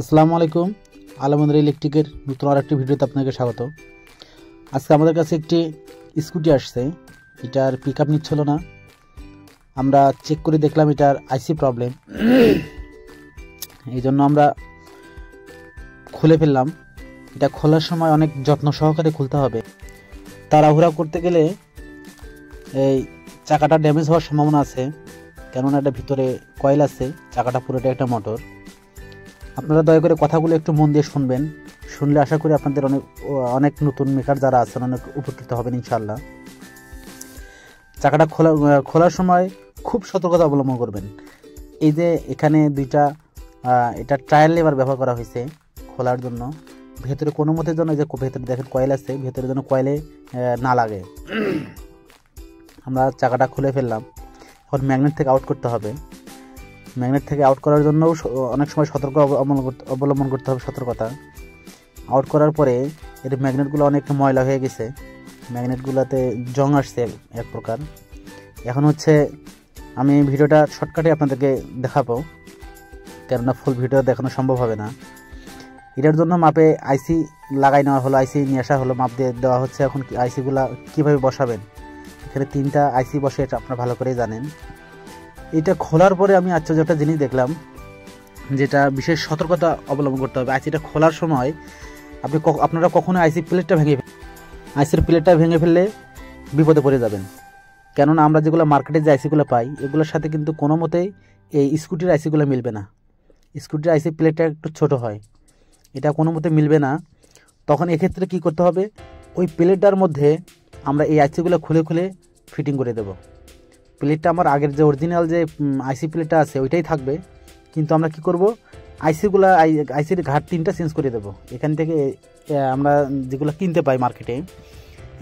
আসসালামু আলাইকুম। আলমন্দির ইলেকট্রিকের নতুন আরেকটি ভিডিওতে আপনাকে স্বাগত। আজকে আমাদের কাছে একটি স্কুটি আসছে, এটার পিক আপ নিচ্ছিল না। আমরা চেক করে দেখলাম এটার আইসি প্রবলেম, এই জন্য আমরা খুলে ফেললাম। এটা খোলার সময় অনেক যত্ন সহকারে খুলতে হবে, তাড়াহুড়া করতে গেলে এই চাকাটা ড্যামেজ হওয়ার সম্ভাবনা আছে, কেননা এটা ভিতরে কয়েল আছে, চাকাটা পুরোটা একটা মোটর। আপনারা দয়া করে কথাগুলো একটু মন দিয়ে শুনবেন, শুনলে আশা করি আপনাদের অনেক নতুন মেকার যারা আছেন অনেক উপকৃত হবেন ইনশাআল্লাহ। চাকাটা খোলার সময় খুব সতর্কতা অবলম্বন করবেন। এই যে এখানে দুইটা এটা ট্রায়াল লেবার ব্যবহার করা হয়েছে খোলার জন্য, ভেতরে কোনো মতের জন্য যে ভেতরে দেখেন কয়েল আছে, ভেতরে যেন কয়েলে না লাগে। আমরা চাকাটা খুলে ফেললাম, এখন ম্যাগনেট থেকে আউট করতে হবে। ম্যাগনেট থেকে আউট করার জন্য অনেক সময় সতর্ক অবলম্বন করতে হবে, সতর্কতা। আউট করার পরে এর ম্যাগনেটগুলো অনেক ময়লা হয়ে গেছে, ম্যাগনেটগুলোতে জং আসছে এক প্রকার। এখন হচ্ছে আমি ভিডিওটা শর্টকাটে আপনাদেরকে দেখাবো, কেননা ফুল ভিডিও দেখানো সম্ভব হবে না। এটার জন্য মাপে আইসি লাগাই নেওয়া হলো, আইসি নিয়ে আসা হলো, মাপ দিয়ে দেওয়া হচ্ছে। এখন আইসিগুলা কীভাবে বসাবেন, এখানে 3টা আইসি বসে, এটা আপনারা ভালো করেই জানেন। এটা খোলার পরে আমি আশ্চর্য একটা জিনিস দেখলাম, যেটা বিশেষ সতর্কতা অবলম্বন করতে হবে। আইসিটা খোলার সময় আপনারা কখনো আইসির প্লেটটা ভেঙে ফেললে বিপদে পড়ে যাবেন। কেননা আমরা যেগুলো মার্কেটে যে আইসিগুলো পাই, এগুলোর সাথে কিন্তু কোনো মতেই এই স্কুটির আইসিগুলো মিলবে না। স্কুটির আইসি প্লেটটা একটু ছোট হয়, এটা কোনো মতে মিলবে না। তখন এক্ষেত্রে কি করতে হবে, ওই প্লেটটার মধ্যে আমরা এই আইসিগুলো খুলে খুলে ফিটিং করে দেব। প্লেটটা আমার আগের যে অরিজিনাল যে আইসি প্লেটটা আছে ওইটাই থাকবে, কিন্তু আমরা কি করব, আইসির ঘাট 3টা চেঞ্জ করে দেব। এখান থেকে আমরা যেগুলো কিনতে পাই মার্কেটে,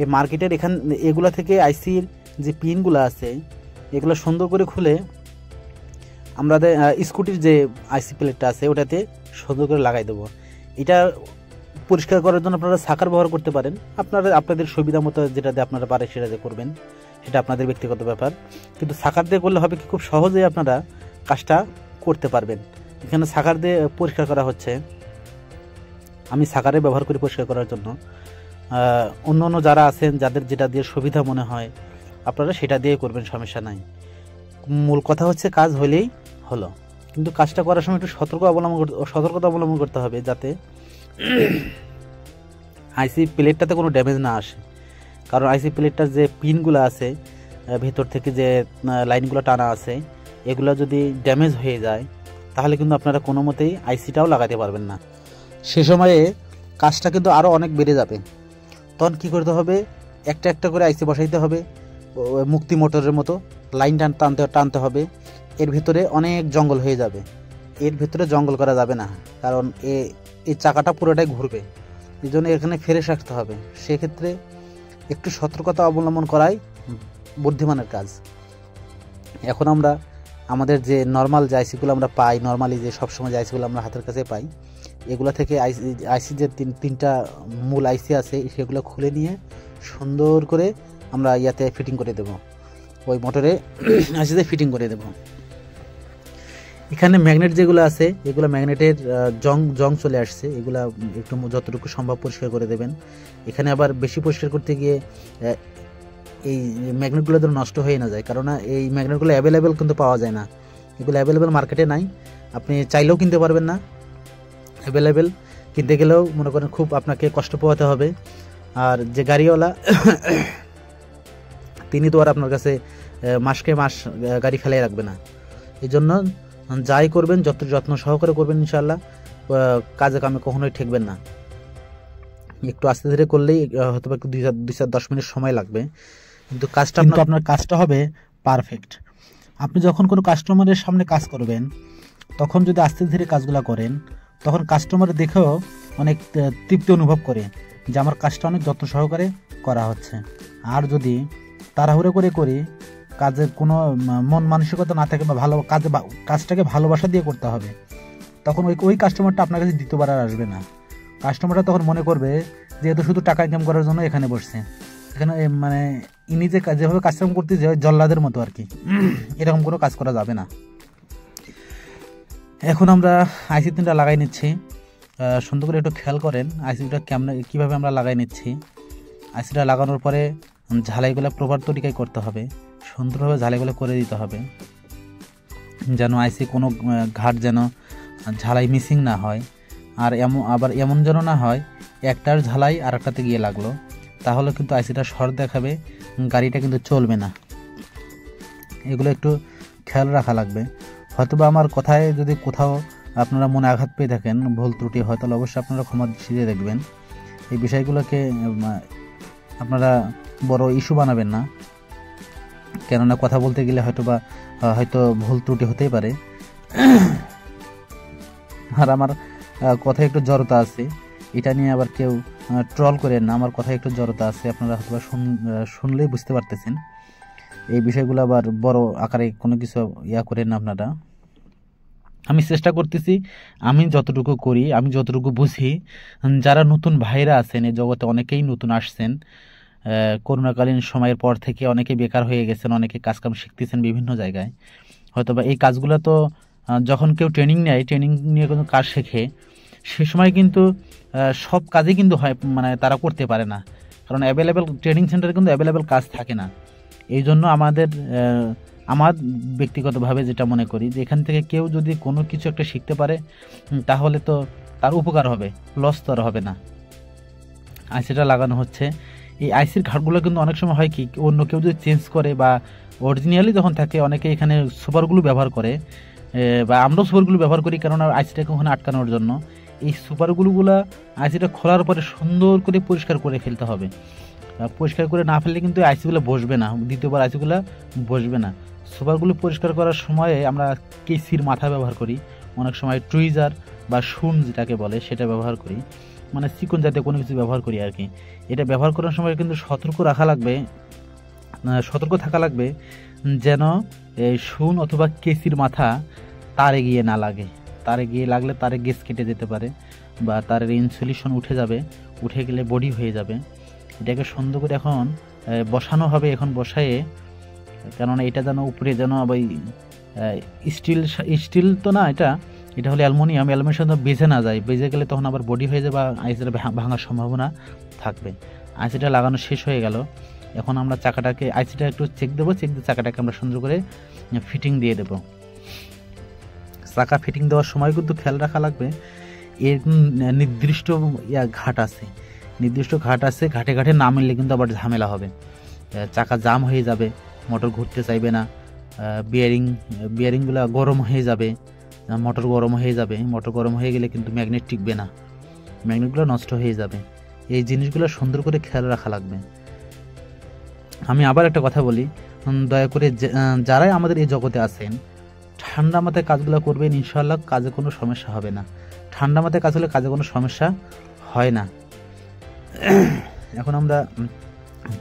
এই মার্কেটের এগুলো থেকে আইসির যে পিনগুলো আছে এগুলো সুন্দর করে খুলে আমাদের স্কুটির যে আইসি প্লেটটা আছে ওটাতে সুন্দর করে লাগাই দেবো। এটা পরিষ্কার করার জন্য আপনারা সাকার ব্যবহার করতে পারেন, আপনাদের সুবিধা মতো যেটা দিয়ে আপনারা পারে সেটা দিয়ে করবেন, সেটা আপনাদের ব্যক্তিগত ব্যাপার। কিন্তু সাকার দিয়ে করলে হবে কি, খুব সহজেই আপনারা কাজটা করতে পারবেন। এখানে সাকার দিয়ে পরিষ্কার করা হচ্ছে, আমি সাকারে ব্যবহার করি পরিষ্কার করার জন্য। অন্য যারা আছেন যাদের যেটা দিয়ে সুবিধা মনে হয় আপনারা সেটা দিয়ে করবেন, সমস্যা নাই। মূল কথা হচ্ছে কাজ হলেই হলো, কিন্তু কাজটা করার সময় একটু সতর্কতা অবলম্বন করতে হবে, যাতে আইসি প্লেটটাতে কোনো ড্যামেজ না আসে। কারণ আইসি প্লেটটার যে পিনগুলো আছে, ভেতর থেকে যে লাইনগুলো টানা আছে, এগুলো যদি ড্যামেজ হয়ে যায় তাহলে কিন্তু আপনারা কোনো মতেই আইসিটাও লাগাতে পারবেন না। সে সময়ে কাজটা কিন্তু আরও অনেক বেড়ে যাবে। তখন কী করতে হবে, একটা একটা করে আইসি বসাইতে হবে, মুক্তি মোটরের মতো লাইন টানতে হবে। এর ভেতরে অনেক জঙ্গল হয়ে যাবে, এর ভেতরে জঙ্গল করা যাবে না, কারণ এই চাকাটা পুরোটাই ঘুরবে, এই জন্য এখানে ফ্রেশ রাখতে হবে। সেক্ষেত্রে একটু সতর্কতা অবলম্বন করাই বুদ্ধিমানের কাজ। এখন আমরা আমাদের যে নর্মাল যে আইসিগুলো আমরা পাই, নর্মালি যে সবসময় যে আইসিগুলো আমরা হাতের কাছে পাই, এগুলো থেকে আইসি যে 3টা মূল আইসি আছে সেগুলো খুলে নিয়ে সুন্দর করে আমরা ইয়াতে ফিটিং করে দেব, ওই মোটরে আইসিতে ফিটিং করে দেব। এখানে ম্যাগনেট যেগুলো আছে এগুলো ম্যাগনেটের জং চলে আসছে, এগুলা একটু যতটুকু সম্ভব পরিষ্কার করে দেবেন। এখানে আবার বেশি পরিষ্কার করতে গিয়ে এই ম্যাগনেটগুলো যেন নষ্ট হয়ে না যায়, কারণ এই ম্যাগনেটগুলো অ্যাভেলেবেল কিন্তু পাওয়া যায় না, এগুলো অ্যাভেলেবেল মার্কেটে নাই, আপনি চাইলেও কিনতে পারবেন না। অ্যাভেলেবেল কিনতে গেলেও মনে করেন খুব আপনাকে কষ্ট পোহাতে হবে। আর যে গাড়িওয়ালা তিনি তো আর আপনার কাছে মাসকে মাস গাড়ি ফেলাই রাখবে না, এই জন্য যাই করবেন যত্ন সহকারে করবেন, ইনশাল্লাহ কাজে কামে কখনোই ঠেকবেন না। একটু আস্তে ধীরে করলেই হয়তো একটু 2-10 মিনিট সময় লাগবে, কিন্তু আপনার কাজটা হবে পারফেক্ট। আপনি যখন কোনো কাস্টমারের সামনে কাজ করবেন তখন যদি আস্তে ধীরে কাজগুলো করেন, তখন কাস্টমার দেখেও অনেক তৃপ্তি অনুভব করে যে আমার কাজটা অনেক যত্ন সহকারে করা হচ্ছে। আর যদি তাড়াহুড়ো করে করি, কাজের কোনো মন মানসিকতা না থাকে বা কাজটাকে ভালোবাসা দিয়ে করতে হবে, তখন ওই কাস্টমারটা আপনার কাছে দ্বিতীয়বার আর আসবে না। কাস্টমারটা তখন মনে করবে যে এত শুধু টাকা ইনকাম করার জন্য এখানে বসছে, এখানে মানে ইনি যেভাবে কাজ করতে যায় জল্লাদের মতো আর কি, এরকম কোনো কাজ করা যাবে না। এখন আমরা আইসি 3টা লাগাই নিচ্ছি। সুন্দর করে একটু খেয়াল করেন আইসিটা কীভাবে আমরা লাগাই নিচ্ছি। আইসিটা লাগানোর পরে ঝালাইগুলো প্রপার তরিকায় করতে হবে, সুন্দরভাবে ঝালাইগুলো করে দিতে হবে, যেন আইসি কোনো ঘাট যেন ঝালাই মিসিং না হয়। আর এমন যেন না হয় একটার ঝালাই আর একটাতে গিয়ে লাগলো, তাহলে কিন্তু আইসিটা শর্ট দেখাবে, গাড়িটা কিন্তু চলবে না। এগুলো একটু খেয়াল রাখা লাগবে। হয়তোবা আমার কথায় যদি কোথাও আপনারা মনে আঘাত পেয়ে থাকেন, ভুল ত্রুটি হয়, তাহলে অবশ্যই আপনারা ক্ষমা দৃষ্টিতে দেখবেন। এই বিষয়গুলোকে আপনারা বড় ইস্যু বানাবেন না, কেননা কথা বলতে গেলে হয়তো ভুল ত্রুটি হতেই পারে। আর আমার কথায় একটু জড়তা আছে, এটা নিয়ে আবার কেউ ট্রল করেন না। আমার কথায় একটু জড়তা আছে, আপনারা হয়তো শুনলেই বুঝতে পারতেছেন। এই বিষয়গুলো আবার বড় আকারে কোনো কিছু করেন না আপনারা। আমি চেষ্টা করতেছি, আমি যতটুকু করি, আমি যতটুকু বুঝি। যারা নতুন ভাইরা আছেন এই জগতে, অনেকেই নতুন আসছেন, করোনাকালীন সময়ের পর থেকে অনেকে বেকার হয়ে গেছেন, অনেকে কাজকাম শিখতেছেন বিভিন্ন জায়গায়। হয়তোবা এই কাজগুলো তো যখন কেউ ট্রেনিং নেয়, ট্রেনিং নিয়ে কোনো কাজ শেখে, সে সময় কিন্তু সব কাজই কিন্তু হয় তারা করতে পারে না, কারণ অ্যাভেলেবেল ট্রেনিং সেন্টারে কিন্তু অ্যাভেলেবেল কাজ থাকে না। এই জন্য আমার ব্যক্তিগতভাবে যেটা মনে করি যে এখান থেকে কেউ যদি কোনো কিছু একটা শিখতে পারে, তাহলে তো তার উপকার হবে, লস তো আর হবে না। আইসিটা লাগানো হচ্ছে। এই আইসির ঘাটগুলো কিন্তু অনেক সময় হয় কি, অন্য কেউ যদি চেঞ্জ করে বা অরিজিনালি যখন থাকে, অনেকে এখানে সুপারগুলো ব্যবহার করে, বা আমরাও সুপারগুলো ব্যবহার করি, কারণ আইসিটাকে ওখানে আটকানোর জন্য। এই সুপারগুলোগুলো আইসিটা খোলার পরে সুন্দর করে পরিষ্কার করে ফেলতে হবে। পরিষ্কার করে না ফেললে কিন্তু আইসিগুলো বসবে না, দ্বিতীয়বার আইসিগুলো বসবে না। সুপারগুলো পরিষ্কার করার সময়ে আমরা কেসির মাথা ব্যবহার করি, অনেক সময় টুইজার বা শুন যেটাকে বলে সেটা ব্যবহার করি, চিকন জাতীয় কোনো কিছু ব্যবহার করি আর কি। এটা ব্যবহার করার সময় কিন্তু সতর্ক থাকা লাগবে যেন এই শুন অথবা কেসির মাথা তারে গিয়ে না লাগে। তারে গিয়ে লাগলে তারে গেস কেটে যেতে পারে, বা তারের ইনসুলেশন উঠে গেলে বডি হয়ে যাবে। এটাকে সুন্দর করে এখন বসানো হবে। এখন বসায়ে, কেননা এটা যেন উপরে যেন ওই স্টিল তো না, এটা হলো অ্যালুমিনিয়াম সাথে বেজে না যায়। বেজে গেলে তখন আবার বডি হয়ে যাবে, আইসিটা ভাঙার সম্ভাবনা থাকবে। আইসিটা লাগানো শেষ হয়ে গেল। এখন আমরা আইসিটা একটু চেক দিয়ে চাকাটাকে আমরা সুন্দর করে ফিটিং দিয়ে দেব। চাকা ফিটিং দেওয়ার সময় কিন্তু খেয়াল রাখা লাগবে, এর নির্দিষ্ট ঘাট আছে, ঘাটে ঘাটে না মিললে কিন্তু আবার ঝামেলা হবে, চাকা জাম হয়ে যাবে, মোটর ঘুরতে চাইবে না, বিয়ারিংগুলো গরম হয়ে যাবে, মোটর গরম হয়ে গেলে কিন্তু ম্যাগনেট টিকবে না, ম্যাগনেটগুলো নষ্ট হয়ে যাবে। এই জিনিসগুলো সুন্দর করে খেয়াল রাখা লাগবে। আমি আবার একটা কথা বলি, দয়া করে যারাই আমাদের এই জগতে আছেন, ঠান্ডা মাথায় কাজগুলো করবেন, ইনশাআল্লাহ কাজে কোনো সমস্যা হবে না। ঠান্ডা মাথায় কাজ হলে কাজে কোনো সমস্যা হয় না। এখন আমরা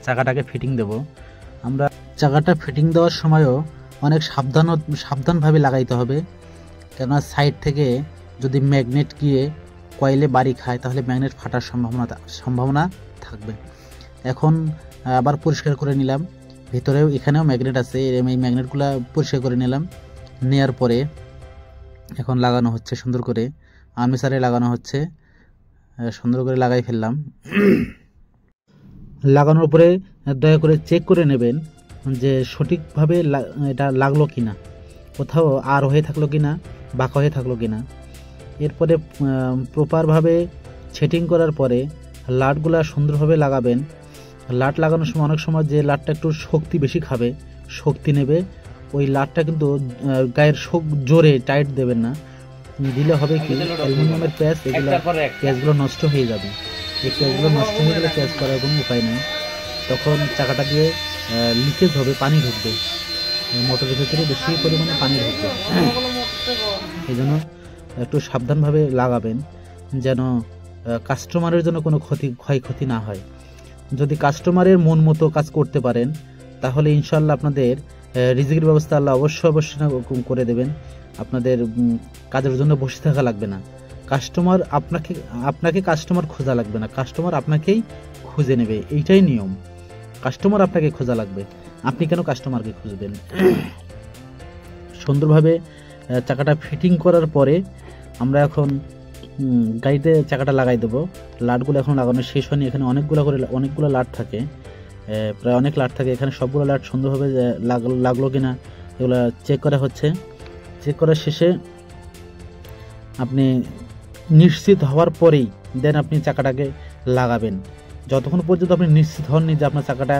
চাকাটাকে ফিটিং দেব। আমরা চাকাটা ফিটিং দেওয়ার সময়ও অনেক সাবধানভাবে লাগাইতে হবে, কেননা সাইড থেকে যদি ম্যাগনেট গিয়ে কয়েলে বাড়ি খায়, তাহলে ম্যাগনেট ফাটার সম্ভাবনা থাকবে। এখন আবার পরিষ্কার করে নিলাম, ভিতরেও এখানেও ম্যাগনেট আছে, এই ম্যাগনেটগুলো পরিষ্কার করে নিলাম। নেওয়ার পরে এখন লাগানো হচ্ছে, সুন্দর করে আর্মেচারে লাগানো হচ্ছে, সুন্দর করে লাগাই ফেললাম। লাগানোর পরে দয়া করে চেক করে নেবেন যে সঠিকভাবে এটা লাগলো কিনা, কোথাও আর হয়ে থাকলো কিনা, বাঁকা হয়ে থাকলো কিনা। এরপরে প্রপারভাবে সেটিং করার পরে লাটগুলা সুন্দরভাবে লাগাবেন। লাট লাগানোর সময় অনেক সময় যে লাটটা একটু শক্তি বেশি খাবে, শক্তি নেবে, ওই লাটটা কিন্তু গায়ের জোরে টাইট দেবেন না, দিলে হবে কি অ্যালুমিনিয়ামের প্যাচগুলো নষ্ট হয়ে যাবে। এই প্যাচগুলো নষ্ট হয়ে গেলে প্যাচ করার কোনো উপায় নেই, তখন চাকাটা দিয়ে লিকেজ হবে, পানি ঢুকবে, মোটরের ভেতরে বেশি পরিমাণে পানি ঢুকবে। এই জন্য একটু সাবধানভাবে লাগাবেন, যেন কাস্টমারের জন্য কোনো ক্ষয়ক্ষতি না হয়। যদি কাস্টমারের মন মতো কাজ করতে পারেন, তাহলে ইনশাল্লাহ আপনাদের রিজিকের ব্যবস্থা আল্লাহ অবশ্যই করে দেবেন। আপনাদের কাজের জন্য বসে থাকা লাগবে না, আপনাকে কাস্টমার খোঁজা লাগবে না, কাস্টমার আপনাকেই খুঁজে নেবে। এইটাই নিয়ম, কাস্টমার আপনাকে খোঁজা লাগবে, আপনি কেন কাস্টমারকে খুঁজবেন। সুন্দরভাবে চাকাটা ফিটিং করার পরে আমরা এখন গাড়িতে চাকাটা লাগাই দেবো। লাটগুলো এখন লাগানো শেষ হয়নি, এখানে অনেকগুলো লাট থাকে, প্রায় অনেক লাট থাকে। এখানে সবগুলো লাট সুন্দরভাবে লাগলো কিনা এগুলো চেক করা হচ্ছে। চেক করার শেষে আপনি নিশ্চিত হওয়ার পরেই দেন আপনি চাকাটাকে লাগাবেন। যতক্ষণ পর্যন্ত আপনি নিশ্চিত হননি যে আপনার চাকাটা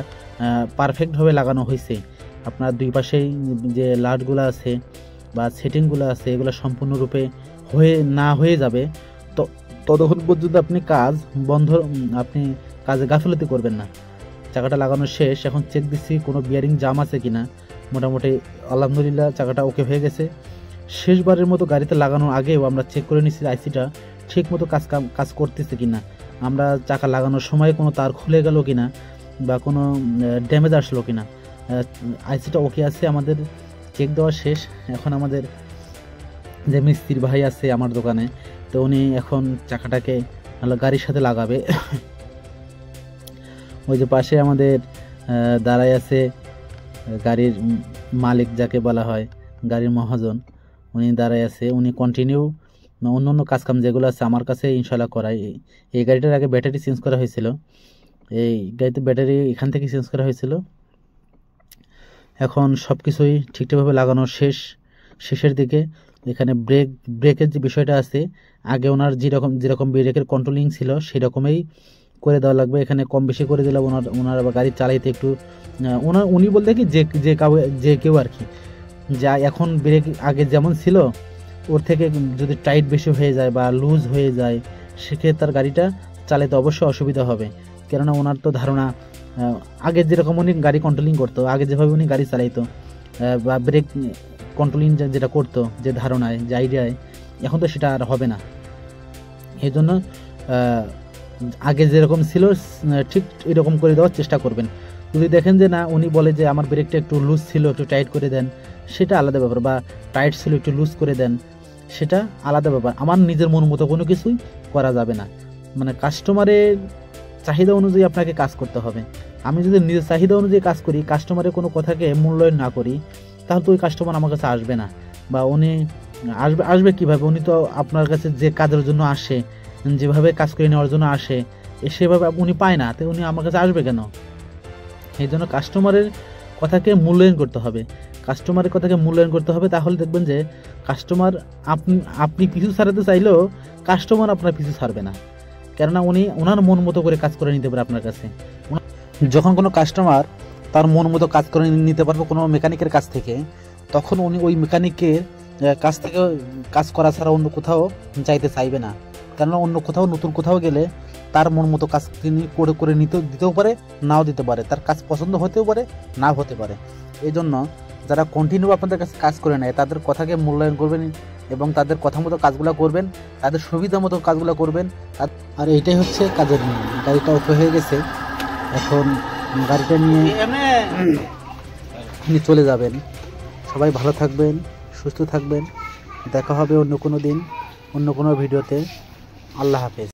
পারফেক্টভাবে লাগানো হয়েছে, আপনার দুই পাশেই যে লাটগুলো আছে বা সেটিংগুলো আছে এগুলো সম্পূর্ণরূপে হয়ে যাবে, তো ততক্ষণ পর্যন্ত আপনি কাজে গাফিলতি করবেন না। চাকাটা লাগানো শেষ, এখন চেক দিচ্ছি কোনো বিয়ারিং জাম আছে কিনা। মোটামুটি আলহামদুলিল্লাহ চাকাটা ওকে হয়ে গেছে। শেষবারের মতো গাড়িতে লাগানোর আগেও আমরা চেক করে নিচ্ছি আইসিটা ঠিক মতো কাজ করতেছে কিনা, আমরা চাকা লাগানোর সময় কোনো তার খুলে গেল কিনা বা কোনো ড্যামেজ আসলো কিনা। আইসিটা ওকে আছে, আমাদের চেক দেওয়া শেষ। এখন আমাদের যে মিস্ত্রি ভাই আছে আমার দোকানে, তো উনি এখন চাকাটাকে গাড়ির সাথে লাগাবে। ওই যে পাশে আমাদের দাঁড়ায় আছে গাড়ির মালিক যাকে বলা হয়, গাড়ির মহাজন, উনি দাঁড়ায় আছে। উনি কন্টিনিউ অন্য কাজকাম যেগুলো আছে আমার কাছে ইনশাল্লাহ করায়। এই গাড়িটার আগে ব্যাটারি চেঞ্জ করা হয়েছিল, এই গাড়িতে ব্যাটারি এখান থেকে চেঞ্জ করা হয়েছিল। এখন সব কিছুই ঠিকঠাকভাবে লাগানো শেষের দিকে। এখানে ব্রেকের যে বিষয়টা আছে, আগে ওনার যেরকম ব্রেকের কন্ট্রোলিং ছিল সেরকমই করে দেওয়া লাগবে। এখানে কম বেশি করে দিলে ওনার গাড়ি চালাইতে একটু উনি বলতে কি যে কেউ আর কি, যা এখন ব্রেক আগে যেমন ছিল ওর থেকে যদি টাইট বেশি হয়ে যায় বা লুজ হয়ে যায়, সেক্ষেত্রে তার গাড়িটা চালাতে অবশ্যই অসুবিধা হবে। কেননা ওনার তো ধারণা আগে যেরকম উনি গাড়ি কন্ট্রোলিং করতো, আগে যেভাবে উনি গাড়ি চালাইতো বা ব্রেক কন্ট্রোলিং যেটা করতো, যে ধারণায় যে আইডিয়ায়, এখন তো সেটা আর হবে না। এই জন্য আগে যেরকম ছিল ঠিক এরকম করে দেওয়ার চেষ্টা করবেন। যদি দেখেন যে না, উনি বলে যে আমার ব্রেকটা একটু লুজ ছিল, একটু টাইট করে দেন, সেটা আলাদা ব্যাপার, বা টাইট ছিল একটু লুজ করে দেন, সেটা আলাদা ব্যাপার। আমার নিজের মন মতো কোনো কিছুই করা যাবে না, মানে কাস্টমারের চাহিদা অনুযায়ী আপনাকে কাজ করতে হবে। আমি যদি নিজের চাহিদা অনুযায়ী কাজ করি, কাস্টমারের কোনো কথাকে মূল্যায়ন না করি, তাহলে তো ওই কাস্টমার আমার কাছে আসবে না। বা উনি আসবে কীভাবে? উনি তো আপনার কাছে যে কাজের জন্য আসে, যেভাবে কাজ করে নেওয়ার জন্য আসে, সেভাবে উনি পায় না, তো উনি আমার কাছে আসবে কেন? এই জন্য কাস্টমারের কথাকে মূল্যায়ন করতে হবে। তাহলে দেখবেন যে কাস্টমার আপনি পিছু ছাড়াতে চাইলেও কাস্টমার আপনার পিছু ছাড়বে না, কেননা উনি ওনার মন মতো করে কাজ করে নিতে পারে আপনার কাছে। যখন কোনো কাস্টমার তার মন মতো কাজ করে নিতে পারবে কোনো মেকানিকের কাছ থেকে, তখন উনি ওই মেকানিকের কাছ থেকে কাজ করা ছাড়া অন্য কোথাও যাইতে চাইবে না। কেননা অন্য কোথাও নতুন কোথাও গেলে তার মন মতো কাজ তিনি করে দিতেও পারে, নাও দিতে পারে, তার কাজ পছন্দ হতেও পারে, নাও হতে পারে। এই জন্য যারা কন্টিনিউ আপনাদের কাছে কাজ করে নেয় তাদের কথাকে মূল্যায়ন করবেন এবং তাদের কথা মতো কাজগুলো করবেন, তাদের সুবিধা মতো কাজগুলো করবেন। আর এইটাই হচ্ছে কাজের নিয়ম। গাড়িটা ওকে হয়ে গেছে, এখন গাড়িটা নিয়ে আপনি চলে যাবেন। সবাই ভালো থাকবেন, সুস্থ থাকবেন। দেখা হবে অন্য কোনো দিন, অন্য কোনো ভিডিওতে। আল্লাহ হাফেজ।